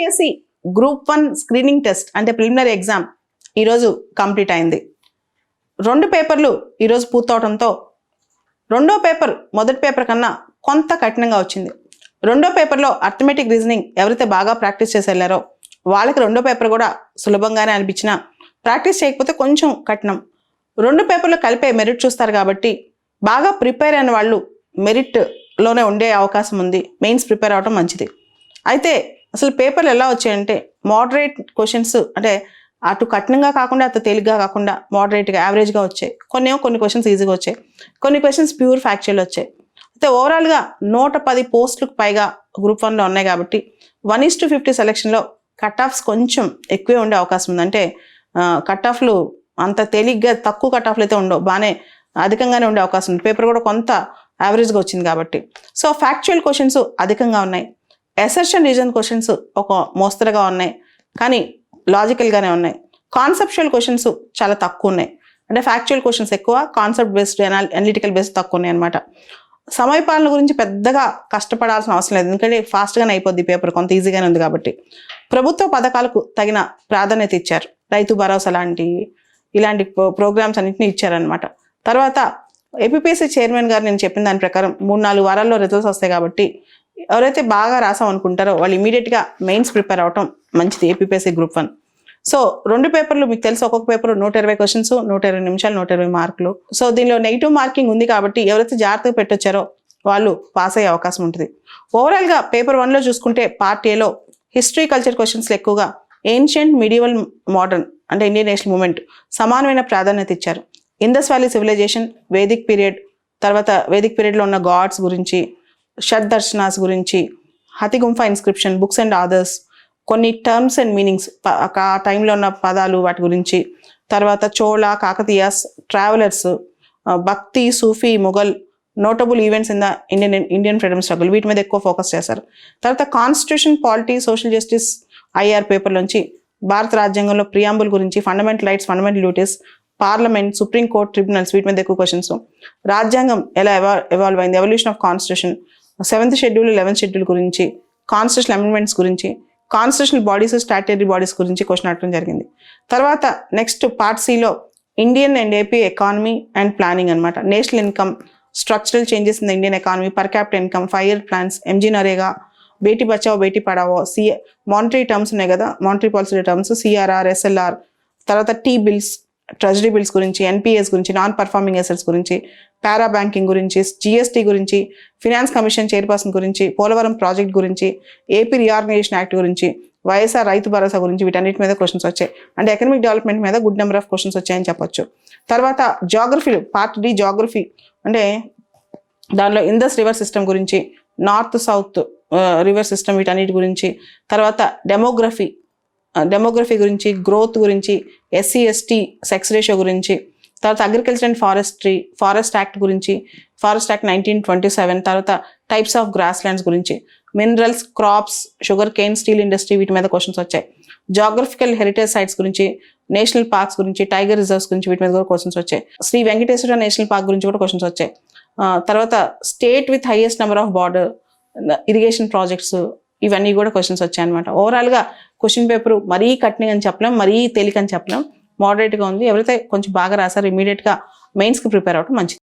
UPSC group 1 screening test అంటే preliminary exam ఈరోజు complete అయింది. 2 పేపర్లు ఈరోజు పూర్తవడంతో రెండో పేపర్ మొదటి పేపర్ కన్నా కొంత కఠినంగా వచ్చింది. రెండో పేపర్లో అర్థమెటిక్ రీజనింగ్ ఎవరైతే బాగా ప్రాక్టీస్ చేసి వెళ్ళారో వాళ్ళకి రెండో పేపర్ కూడా సులభంగానే అనిపించినా ప్రాక్టీస్ చేయకపోతే కొంచెం కఠినం. 2 పేపర్లు కలిపే మెరిట్ చూస్తారు కాబట్టి బాగా ప్రిపేర్ అయిన వాళ్ళు మెరిట్లోనే ఉండే అవకాశం ఉంది. మెయిన్స్ ప్రిపేర్ అవడం మంచిది. అయితే అసలు పేపర్లు ఎలా వచ్చాయంటే మోడరేట్ క్వశ్చన్స్, అంటే అటు కఠినంగా కాకుండా అటు తేలిగ్గా కాకుండా మోడరేట్గా యావరేజ్గా వచ్చాయి. కొన్ని క్వశ్చన్స్ ఈజీగా వచ్చాయి, కొన్ని క్వశ్చన్స్ ప్యూర్ ఫ్యాక్చువల్ వచ్చాయి. అయితే ఓవరాల్గా 110 పోస్టులకు పైగా గ్రూప్ 1లో ఉన్నాయి కాబట్టి 1:50 సెలక్షన్లో కట్ ఆఫ్స్ కొంచెం ఎక్కువే ఉండే అవకాశం ఉంది. అంటే కట్ ఆఫ్లు అంత తేలిగ్గా తక్కువ కట్ ఆఫ్లు అయితే ఉండవు, బాగానే అధికంగానే ఉండే అవకాశం ఉంది. పేపర్ కూడా కొంత యావరేజ్గా వచ్చింది కాబట్టి. సో ఫ్యాక్చువల్ క్వశ్చన్స్ అధికంగా ఉన్నాయి, అసర్షన్ రీజన్ క్వశ్చన్స్ ఒక మోస్తరుగా ఉన్నాయి కానీ లాజికల్గానే ఉన్నాయి. కాన్సెప్చువల్ క్వశ్చన్స్ చాలా తక్కువ ఉన్నాయి, అంటే ఫ్యాక్చువల్ క్వశ్చన్స్ ఎక్కువ, కాన్సెప్ట్ బేస్డ్ అనలిటికల్ బేస్డ్ తక్కువ ఉన్నాయి అనమాట. సమయపాలన గురించి పెద్దగా కష్టపడాల్సిన అవసరం లేదు, ఎందుకంటే ఫాస్ట్గానే అయిపోద్ది పేపర్, కొంత ఈజీగానే ఉంది కాబట్టి. ప్రభుత్వ పథకాలకు తగిన ప్రాధాన్యత ఇచ్చారు, రైతు భరోసా ఇలాంటి ప్రోగ్రామ్స్ అన్నింటినీ ఇచ్చారనమాట. తర్వాత ఏపీపీఎస్సీ చైర్మన్ గారు నేను చెప్పిన దాని ప్రకారం 3-4 వారాల్లో రిజల్ట్స్ వస్తాయి కాబట్టి ఎవరైతే బాగా రాసాం అనుకుంటారో వాళ్ళు ఇమీడియట్గా మెయిన్స్ ప్రిపేర్ అవటం మంచిది. APPSC group 1. సో 2 పేపర్లు మీకు తెలుసు, ఒక్కొక్క పేపర్ 120 క్వశ్చన్స్, 120 నిమిషాలు, 120 మార్కులు. సో దీనిలో నెగిటివ్ మార్కింగ్ ఉంది కాబట్టి ఎవరైతే జాగ్రత్తగా పెట్టొచ్చారో వాళ్ళు పాస్ అయ్యే అవకాశం ఉంటుంది. ఓవరాల్గా పేపర్ 1లో చూసుకుంటే పార్ట్ ఏలో హిస్టరీ కల్చర్ క్వశ్చన్స్లో ఎక్కువగా ఏన్షియంట్, మిడివల్, మోడర్న్ అంటే ఇండియన్ నేషనల్ మూవ్మెంట్ సమానమైన ప్రాధాన్యత ఇచ్చారు. Indus valley civilization, vedic period, తర్వాత వేదిక్ పీరియడ్లో ఉన్న గాడ్స్ గురించి, షట్ దర్శనాస్ గురించి, Hathigumpha inscription, books and authors, కొన్ని టర్మ్స్ అండ్ మీనింగ్స్ ఆ టైంలో ఉన్న పదాలు వాటి గురించి, తర్వాత Chola, Kakatiyas, travellers, bhakti, Sufi, Mughal, notable events in the Indian freedom struggle, వీటి మీద ఎక్కువ ఫోకస్ చేశారు. తర్వాత constitution, polity, social justice IR పేపర్లోంచి భారత రాజ్యాంగంలో ప్రియాంబుల్ గురించి, fundamental rights, fundamental duties, parliament, supreme court, tribunals, వీటి మీద ఎక్కువ క్వశ్చన్స్. రాజ్యాంగం ఎలా ఎవాల్వ్ అయింది, evolution of constitution, 7th schedule, 11th schedule గురించి, కాన్స్టిట్యూషనల్ అమెండ్మెంట్స్ గురించి, కాన్స్టిట్యూషనల్ బాడీస్, స్టాట్యూటరీ బాడీస్ గురించి క్వశ్చన్ అడగడం జరిగింది. తర్వాత నెక్స్ట్ పార్ట్ సిలో Indian and AP economy and planning అనమాట. National income, structural changes in the Indian economy, per capital income, 5-year plans, MG NREGA, Beti Bachao Beti Padhao, monetary terms ఉన్నాయి కదా, monetary policy terms, CRR, SLR, తర్వాత tea bills, treasury bills గురించి, NPS గురించి, non performing assets గురించి, పారా banking గురించి, GST గురించి, finance commission chairperson గురించి, Polavaram project గురించి, ఏపీ రీఆర్గనైజేషన్ యాక్ట్ గురించి, వైఎస్ఆర్ రైతు భరోసా గురించి, వీటన్నిటి మీద క్వశ్చన్స్ వచ్చాయి. అంటే ఎకనామిక్ డెవలప్మెంట్ మీద గుడ్ నెంబర్ ఆఫ్ క్వశ్చన్స్ వచ్చాయని చెప్పొచ్చు. తర్వాత జాగ్రఫీలు, పార్ట్ డి జాగ్రఫీ, అంటే దానిలో ఇండస్ రివర్ సిస్టమ్ గురించి, నార్త్ సౌత్ రివర్ సిస్టమ్, వీటన్నిటి గురించి. తర్వాత డెమోగ్రఫీ గురించి, గ్రోత్ గురించి, ఎస్సీ ఎస్టీ సెక్స్ రేషియో గురించి, తర్వాత అగ్రికల్చర్ అండ్ ఫారెస్ట్ యాక్ట్ గురించి, ఫారెస్ట్ యాక్ట్ 1927, తర్వాత టైప్స్ ఆఫ్ గ్రాస్ ల్యాండ్స్ గురించి, minerals, crops, sugar cane, steel industry, వీటి మీద క్వశ్చన్స్ వచ్చాయి. జాగ్రఫికల్ హెరిటేజ్ సైట్స్ గురించి, నేషనల్ పార్క్స్ గురించి, టైగర్ రిజర్వ్స్ గురించి, వీటి మీద కూడా క్వశ్చన్స్ వచ్చాయి. శ్రీ వెంకటేశ్వర నేషనల్ పార్క్ గురించి కూడా క్వశ్చన్స్ వచ్చాయి. తర్వాత state with highest number of border irrigation projects, ఇవన్నీ కూడా క్వశ్చన్స్ వచ్చాయి అనమాట. ఓవరాల్గా క్వశ్చన్ పేపర్ మరీ కఠినంగా అని చెప్పలేం, మరీ తేలికని చెప్పలేం, మోడరేట్గా ఉంది. ఎవరైతే కొంచెం బాగా రాసారో ఇమీడియట్గా మెయిన్స్కి ప్రిపేర్ అవ్వడం మంచిది.